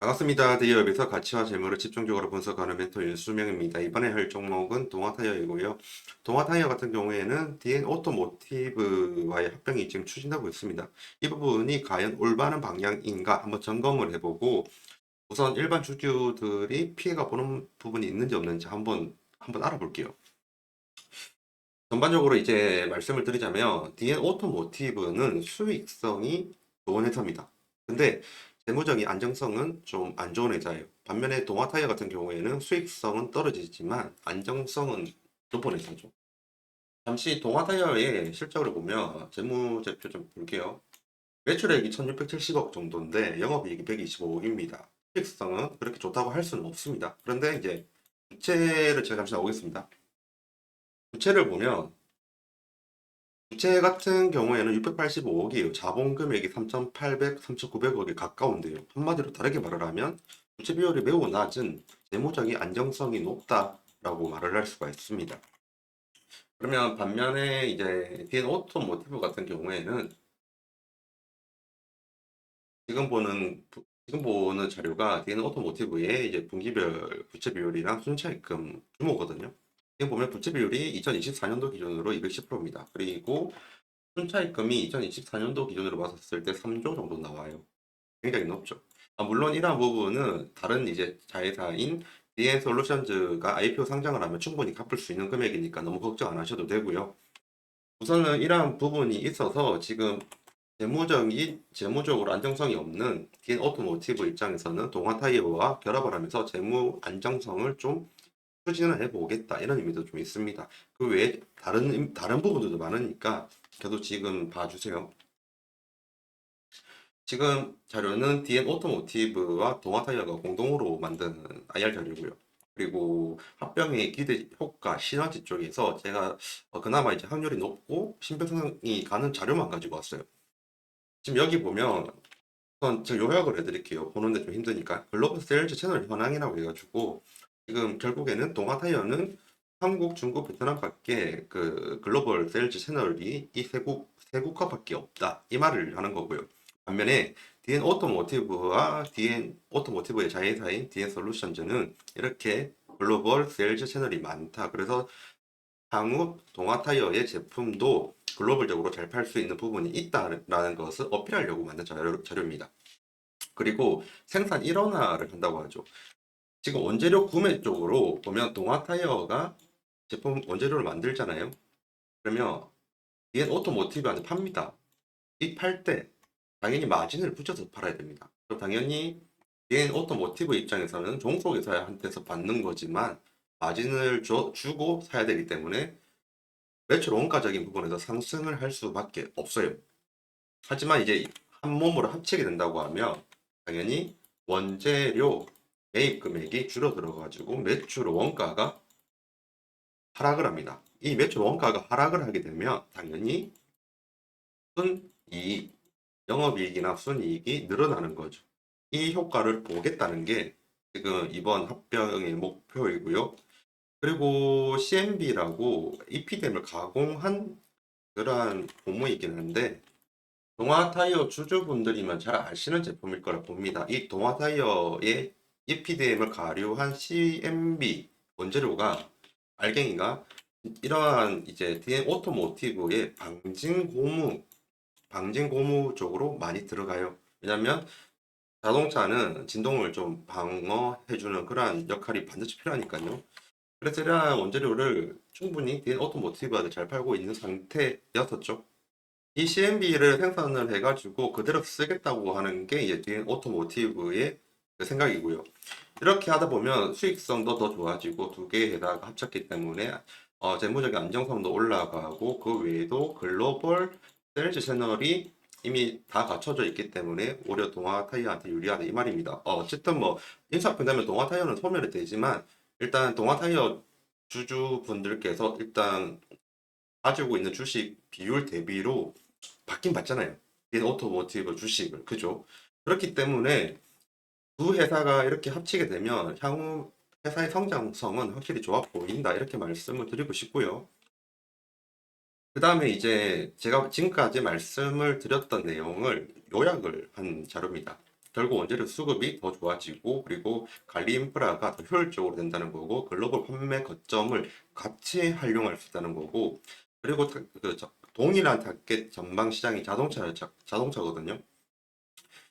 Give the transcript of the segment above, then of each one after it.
반갑습니다. 대기업에서 가치와 재무를 집중적으로 분석하는 멘토 윤수명입니다. 이번에 할 종목은 동아타이어이고요. 동아타이어 같은 경우에는 DN 오토모티브와의 합병이 지금 추진하고 있습니다. 이 부분이 과연 올바른 방향인가 한번 점검을 해보고 우선 일반 주주들이 피해가 보는 부분이 있는지 없는지 한번 알아볼게요. 전반적으로 이제 말씀을 드리자면 DN 오토모티브는 수익성이 좋은 회사입니다. 근데 재무적인 안정성은 좀 안 좋은 회사예요. 반면에 동아타이어 같은 경우에는 수익성은 떨어지지만 안정성은 높은 회사죠. 잠시 동아타이어의 실적을 보면 재무제표 좀 볼게요. 매출액이 1670억 정도인데 영업이익이 125억입니다. 수익성은 그렇게 좋다고 할 수는 없습니다. 그런데 이제 부채를 제가 잠시 나오겠습니다. 부채를 보면 부채 같은 경우에는 685억이에요. 자본 금액이 3,800, 3,900억에 가까운데요. 한마디로 다르게 말을 하면 부채 비율이 매우 낮은 재무적인 안정성이 높다라고 말을 할 수가 있습니다. 그러면 반면에 이제 DN 오토모티브 같은 경우에는 지금 보는 자료가 DN 오토모티브의 이제 분기별 부채 비율이랑 순차익금 규모거든요. 지금 보면 부채 비율이 2024년도 기준으로 210%입니다. 그리고 순차입금이 2024년도 기준으로 봤을 때 3조 정도 나와요. 굉장히 높죠. 물론 이러한 부분은 다른 이제 자회사인 DN솔루션즈가 IPO 상장을 하면 충분히 갚을 수 있는 금액이니까 너무 걱정 안 하셔도 되고요. 우선은 이러한 부분이 있어서 지금 재무적으로 안정성이 없는 DN 오토모티브 입장에서는 동아타이어와 결합을 하면서 재무 안정성을 좀 추진을 해보겠다 이런 의미도 좀 있습니다. 그 외에 다른 부분들도 많으니까 저도 지금 봐주세요. 지금 자료는 DN 오토모티브와 동아타이어가 공동으로 만든 IR 자료고요. 그리고 합병의 기대 효과 시너지 쪽에서 제가 그나마 이제 확률이 높고 신빙성이 가는 자료만 가지고 왔어요. 지금 여기 보면 우선 제가 요약을 해드릴게요. 보는데 좀 힘드니까. 글로벌 세일즈 채널 현황이라고 해가지고 지금 결국에는 동아타이어는 한국, 중국, 베트남 밖에 그 글로벌 세일즈 채널이 이 세 국가밖에 없다. 이 말을 하는 거고요. 반면에 DN 오토모티브와 DN 오토모티브의 자회사인 DN 솔루션즈는 이렇게 글로벌 세일즈 채널이 많다. 그래서 향후 동아타이어의 제품도 글로벌적으로 잘 팔 수 있는 부분이 있다라는 것을 어필하려고 만든 자료입니다. 그리고 생산 일원화를 한다고 하죠. 지금 원재료 구매 쪽으로 보면 동아타이어가 제품 원재료를 만들잖아요. 그러면 얘는 오토모티브한테 팝니다. 이 팔 때 당연히 마진을 붙여서 팔아야 됩니다. 그럼 당연히 얘는 오토모티브 입장에서는 종속회사한테서 받는 거지만 마진을 주고 사야 되기 때문에 매출 원가적인 부분에서 상승을 할 수밖에 없어요. 하지만 이제 한 몸으로 합치게 된다고 하면 당연히 원재료 매입 금액이 줄어들어 가지고 매출 원가가 하락을 합니다. 이 매출 원가가 하락을 하게 되면 당연히 순이익, 영업이익이나 순이익이 늘어나는 거죠. 이 효과를 보겠다는 게 지금 이번 합병의 목표이고요. 그리고 CMB라고 EPDM을 가공한 그러한 공모이긴 한데 동아타이어 주주분들이면 잘 아시는 제품일 거라 봅니다. 이 동아타이어의 EPDM을 가류한 CMB 원재료가 알갱이가 이러한 이제 DM 오토모티브의 방진 고무 쪽으로 많이 들어가요. 왜냐면 자동차는 진동을 좀 방어해주는 그러한 역할이 반드시 필요하니까요. 그래서 이러한 원재료를 충분히 DM 오토모티브한테 잘 팔고 있는 상태였었죠. 이 CMB를 생산을 해가지고 그대로 쓰겠다고 하는 게 이제 뒤엔 오토모티브의 그 생각이고요. 이렇게 하다 보면 수익성도 더 좋아지고 두 개에다가 합쳤기 때문에 재무적인 안정성도 올라가고 그 외에도 글로벌 세일즈 채널이 이미 다 갖춰져 있기 때문에 오히려 동아타이어한테 유리하다 이 말입니다. 어쨌든 뭐 인수합병되면 동아타이어는 소멸이 되지만 일단 동아타이어 주주분들께서 일단 가지고 있는 주식 비율 대비로 받긴 받잖아요. 이 오토모티브 주식을. 그죠? 그렇기 때문에 두 회사가 이렇게 합치게 되면 향후 회사의 성장성은 확실히 좋아 보인다. 이렇게 말씀을 드리고 싶고요. 그 다음에 이제 제가 지금까지 말씀을 드렸던 내용을 요약을 한 자료입니다. 결국 원재료 수급이 더 좋아지고 그리고 관리 인프라가 더 효율적으로 된다는 거고 글로벌 판매 거점을 같이 활용할 수 있다는 거고 그리고 동일한 타겟 전방 시장이 자동차거든요.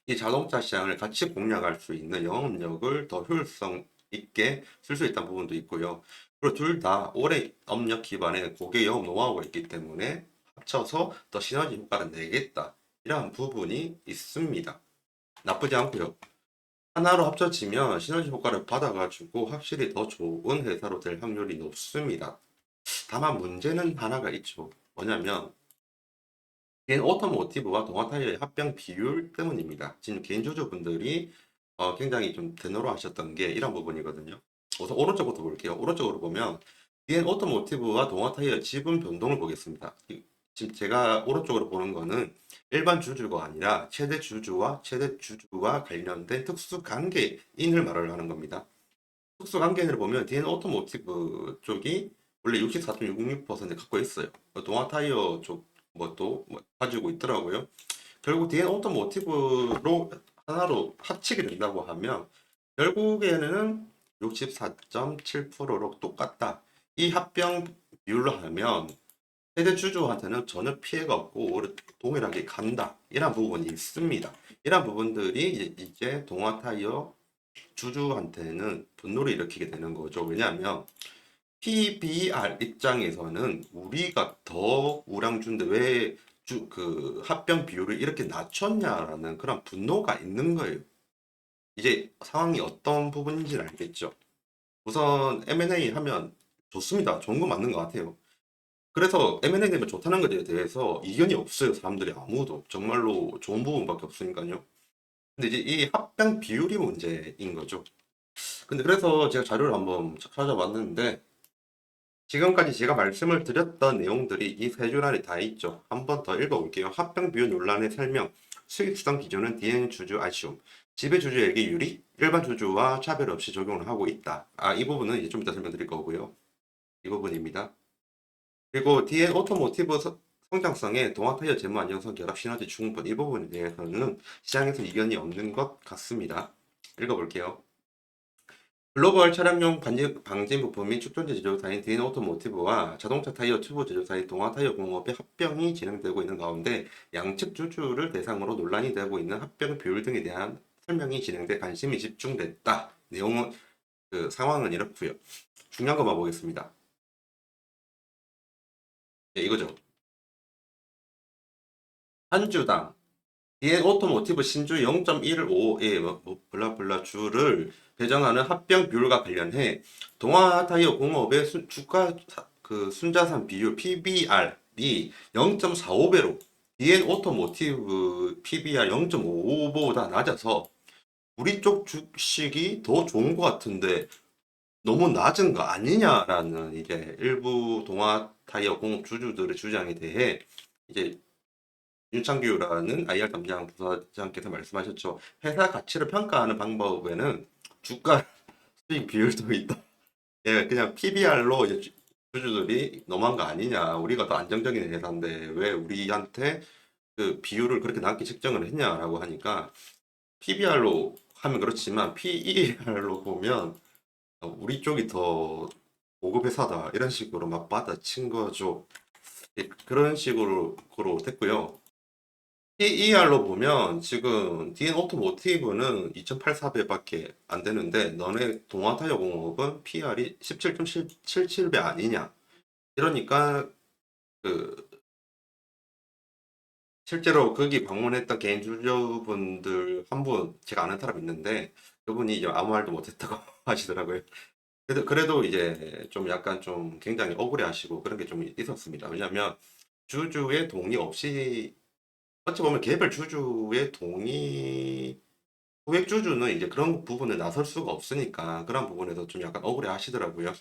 이 자동차 시장을 같이 공략할 수 있는 영업력을 더 효율성 있게 쓸 수 있다는 부분도 있고요. 그리고 둘 다 오래 업력 기반의 고객 영업 노하우가 있기 때문에 합쳐서 더 시너지 효과를 내겠다. 이런 부분이 있습니다. 나쁘지 않고요. 하나로 합쳐지면 시너지 효과를 받아가지고 확실히 더 좋은 회사로 될 확률이 높습니다. 다만 문제는 하나가 있죠. 뭐냐면 개인 오토모티브와 동아 타이어의 합병 비율 때문입니다. 지금 개인 주주분들이 굉장히 좀 대노로 하셨던 게 이런 부분이거든요. 우선 오른쪽부터 볼게요. 오른쪽으로 보면 비엔 오토모티브와 동아 타이어 지분 변동을 보겠습니다. 지금 제가 오른쪽으로 보는 거는 일반 주주가 아니라 최대 주주와 관련된 특수 관계인을 말을 하는 겁니다. 특수 관계인을 보면 디엔 오토모티브 쪽이 원래 64.66% 갖고 있어요. 동아 타이어 쪽 뭐또 가지고 있더라고요. 결국 디엔 오토모티브로 하나로 합치게 된다고 하면 결국에는 64.7%로 똑같다. 이 합병 비율로 하면 세대 주주한테는 전혀 피해가 없고 오히려 동일하게 간다. 이런 부분이 있습니다. 이런 부분들이 이제 동아 타이어 주주한테는 분노를 일으키게 되는 거죠. 왜냐하면 PBR 입장에서는 우리가 더 우량주인데 왜 그 합병 비율을 이렇게 낮췄냐라는 그런 분노가 있는 거예요. 이제 상황이 어떤 부분인지는 알겠죠. 우선 M&A 하면 좋습니다. 좋은 거 맞는 것 같아요. 그래서 M&A 되면 좋다는 것에 대해서 이견이 없어요. 사람들이 아무도. 정말로 좋은 부분밖에 없으니까요. 근데 이제 이 합병 비율이 문제인 거죠. 근데 그래서 제가 자료를 한번 찾아봤는데 지금까지 제가 말씀을 드렸던 내용들이 이 세 줄 안에 다 있죠. 한번 더 읽어볼게요. 합병 비율 논란의 설명, 수익 수당 기준은 DN 주주 아쉬움, 지배 주주에게 유리, 일반 주주와 차별 없이 적용을 하고 있다. 이 부분은 이제 좀 이따 설명드릴 거고요. 이 부분입니다. 그리고 DN 오토모티브 성장성에 동아 타이어 재무 안정성 결합 시너지 충분 이 부분에 대해서는 시장에서 이견이 없는 것 같습니다. 읽어볼게요. 글로벌 차량용 방진 부품 및 축전제 제조사인 디엔 오토모티브와 자동차 타이어 튜브 제조사인 동아 타이어 공업의 합병이 진행되고 있는 가운데 양측 주주를 대상으로 논란이 되고 있는 합병 비율 등에 대한 설명이 진행돼 관심이 집중됐다. 내용은 그 상황은 이렇고요. 중요한 것만 보겠습니다. 네, 이거죠. 한 주당 디엔 오토모티브 신주 0.155의 블라블라 주를 배정하는 합병 비율과 관련해 동아 타이어 공업의 주가 그 순자산 비율 PBR이 0.45배로 디엔 오토모티브 PBR 0.55보다 낮아서 우리 쪽 주식이 더 좋은 것 같은데 너무 낮은 거 아니냐라는 이제 일부 동아 타이어 공업 주주들의 주장에 대해 이제 윤창규라는 IR 담당 부사장께서 말씀하셨죠. 회사 가치를 평가하는 방법에는 주가 수익 비율도 있다. 예, 그냥 PBR로 이제 주주들이 너무한 거 아니냐. 우리가 더 안정적인 회사인데 왜 우리한테 그 비율을 그렇게 낮게 책정을 했냐라고 하니까 PBR로 하면 그렇지만 PER로 보면 우리 쪽이 더 고급 회사다. 이런 식으로 막 받아친 거죠. 예, 그런 식으로 됐고요. PER로 보면 지금 DN 오토모티브는 2.84배밖에 안 되는데 너네 동아타이어 공업은 PER이 17.77배 아니냐. 이러니까 그 실제로 거기 방문했던 개인 주주분들 한 분 제가 아는 사람 있는데 그분이 이제 아무 말도 못했다고 하시더라고요. 그래도 이제 좀 약간 좀 굉장히 억울해하시고 그런 게 좀 있었습니다. 왜냐하면 주주의 동의 없이 어찌 보면 개별 주주의 동의, 소액 주주는 이제 그런 부분에 나설 수가 없으니까 그런 부분에서 좀 약간 억울해 하시더라고요.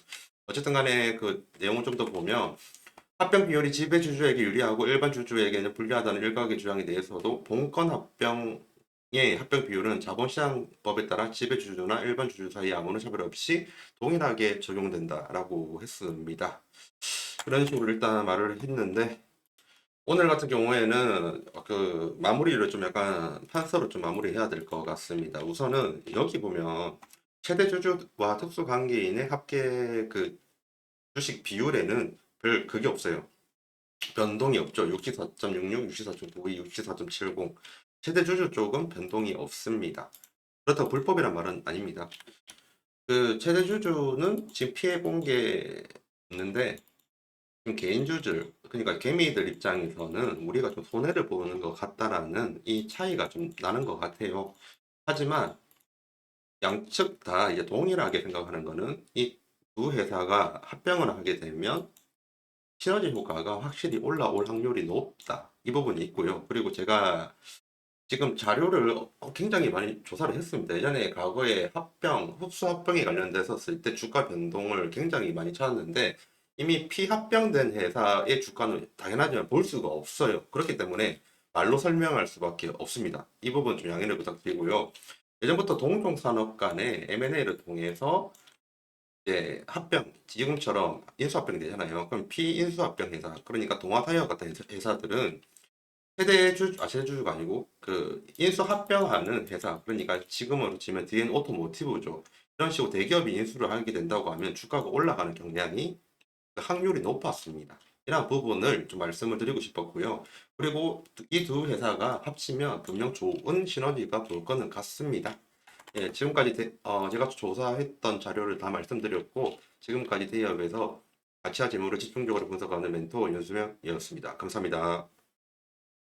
어쨌든 간에 그 내용을 좀 더 보면 합병 비율이 지배 주주에게 유리하고 일반 주주에게는 불리하다는 일각의 주장에 대해서도 본건 합병의 합병 비율은 자본시장법에 따라 지배 주주나 일반 주주 사이 아무런 차별 없이 동일하게 적용된다라고 했습니다. 그런 식으로 일단 말을 했는데 오늘 같은 경우에는 그 마무리를 좀 약간 판서로 좀 마무리해야 될 것 같습니다. 우선은 여기 보면 최대 주주와 특수 관계인의 합계 그 주식 비율에는 별 그게 없어요. 변동이 없죠. 64.66, 64.92, 64.70. 최대 주주 쪽은 변동이 없습니다. 그렇다고 불법이란 말은 아닙니다. 그 최대 주주는 지금 피해 본 게 없는데 지금 개인 주주 그러니까 개미들 입장에서는 우리가 좀 손해를 보는 것 같다라는 이 차이가 좀 나는 것 같아요. 하지만 양측 다 이제 동일하게 생각하는 거는 이 두 회사가 합병을 하게 되면 시너지 효과가 확실히 올라올 확률이 높다. 이 부분이 있고요. 그리고 제가 지금 자료를 굉장히 많이 조사를 했습니다. 예전에 과거에 합병, 흡수 합병에 관련됐었을 때 주가 변동을 굉장히 많이 찾았는데 이미 피합병된 회사의 주가는 당연하지만 볼 수가 없어요. 그렇기 때문에 말로 설명할 수밖에 없습니다. 이 부분 좀 양해를 부탁드리고요. 예전부터 동종산업 간의 M&A를 통해서 이제 합병, 지금처럼 인수합병이 되잖아요. 그럼 피인수합병 회사, 그러니까 동아타이어 같은 회사들은 세대주주가 아니고 그 인수합병하는 회사, 그러니까 지금으로 치면 DN 오토모티브죠. 이런 식으로 대기업이 인수를 하게 된다고 하면 주가가 올라가는 경향이 그 확률이 높았습니다. 이런 부분을 좀 말씀을 드리고 싶었고요. 그리고 이 두 회사가 합치면 분명 좋은 시너지가 볼 거는 같습니다. 예, 지금까지 제가 조사했던 자료를 다 말씀드렸고, 지금까지 대기업에서 가치와 재물을 집중적으로 분석하는 멘토 윤수명이었습니다. 감사합니다.